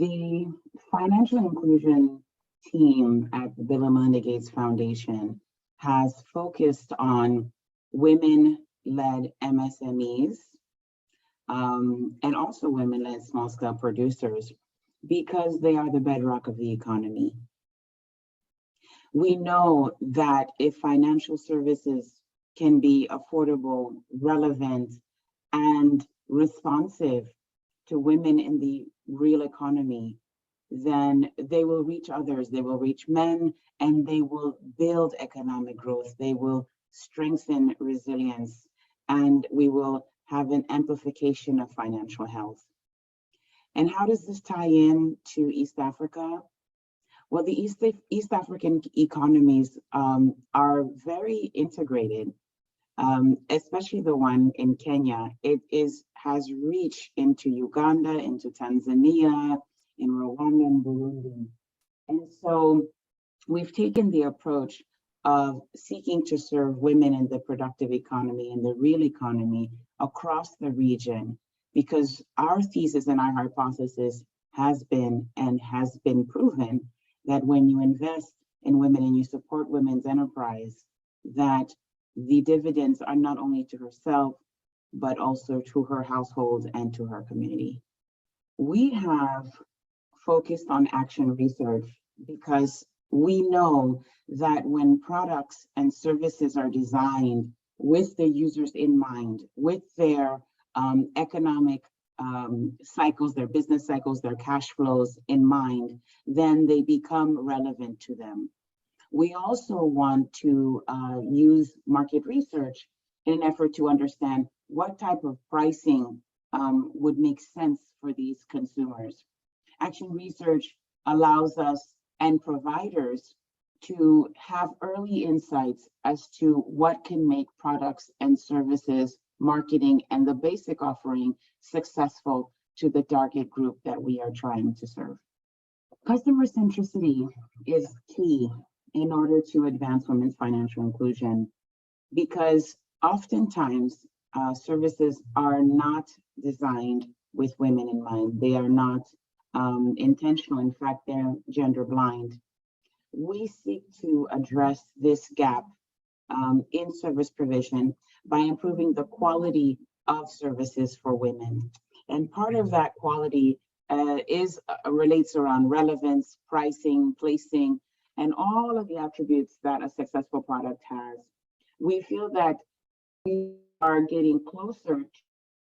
The financial inclusion team at the Bill and Melinda Gates Foundation has focused on women-led MSMEs and also women-led small-scale producers because they are the bedrock of the economy. We know that if financial services can be affordable, relevant, and responsive to women in the real economy, then they will reach others, they will reach men, and they will build economic growth, they will strengthen resilience, and we will have an amplification of financial health. And how does this tie in to East Africa? Well, the East African economies are very integrated. Especially the one in Kenya. It has reach into Uganda, into Tanzania, in Rwanda and Burundi. And so we've taken the approach of seeking to serve women in the productive economy and the real economy across the region, because our thesis and our hypothesis has been proven that when you invest in women and you support women's enterprise, that the dividends are not only to herself, but also to her household and to her community. We have focused on action research because we know that when products and services are designed with the users in mind, with their economic cycles, their business cycles, their cash flows in mind, then they become relevant to them. We also want to use market research in an effort to understand what type of pricing would make sense for these consumers. Action research allows us and providers to have early insights as to what can make products and services, marketing, and the basic offering successful to the target group that we are trying to serve. Customer centricity is key in order to advance women's financial inclusion, because oftentimes services are not designed with women in mind. They are not intentional. In fact, they're gender blind. We seek to address this gap in service provision by improving the quality of services for women. And part of that quality relates around relevance, pricing, placing, and all of the attributes that a successful product has. We feel that we are getting closer to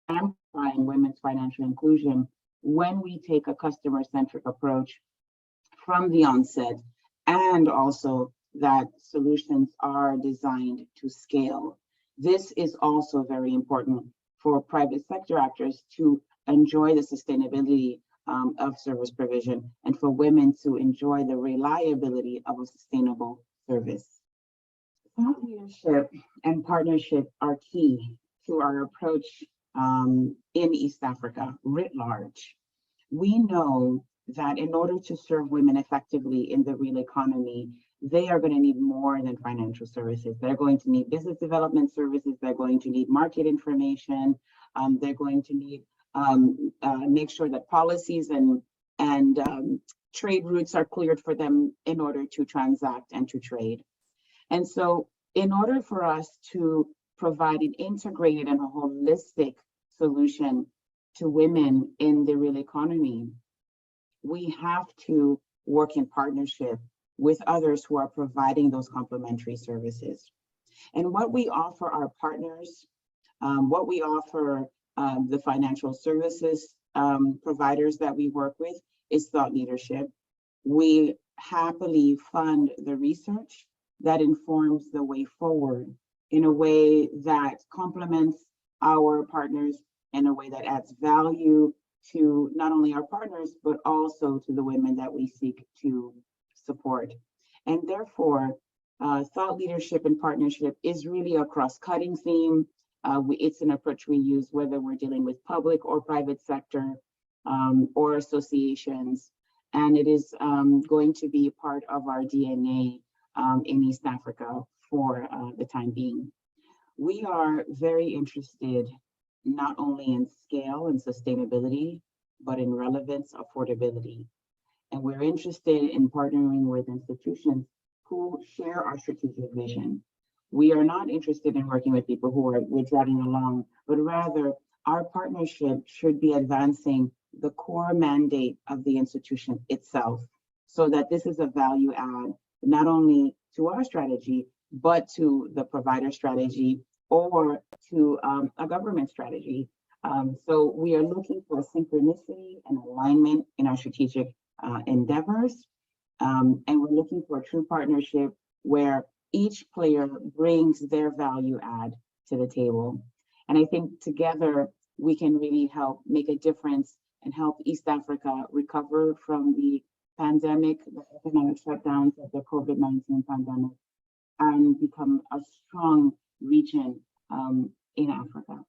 amplifying women's financial inclusion when we take a customer-centric approach from the onset, and also that solutions are designed to scale. This is also very important for private sector actors to enjoy the sustainability of service provision, and for women to enjoy the reliability of a sustainable service. Thought leadership and partnership are key to our approach in East Africa writ large. We know that in order to serve women effectively in the real economy, they are going to need more than financial services. They're going to need business development services. They're going to need market information. They're going to need make sure that policies and trade routes are cleared for them in order to transact and to trade. And so in order for us to provide an integrated and a holistic solution to women in the real economy, we have to work in partnership with others who are providing those complementary services. And what we offer our partners, what we offer the financial services providers that we work with is thought leadership. We happily fund the research that informs the way forward in a way that complements our partners, in a way that adds value to not only our partners, but also to the women that we seek to support. And therefore, thought leadership and partnership is really a cross-cutting theme. It's an approach we use whether we're dealing with public or private sector or associations. And it is going to be part of our DNA in East Africa for the time being. We are very interested not only in scale and sustainability, but in relevance, affordability. And we're interested in partnering with institutions who share our strategic vision. We are not interested in working with people who are we're dragging along, but rather our partnership should be advancing the core mandate of the institution itself, so that this is a value add not only to our strategy, but to the provider strategy or to a government strategy. So we are looking for synchronicity and alignment in our strategic endeavors. And we're looking for a true partnership where each player brings their value add to the table. And I think together we can really help make a difference and help East Africa recover from the pandemic, the economic shutdowns of the COVID-19 pandemic, and become a strong region in Africa.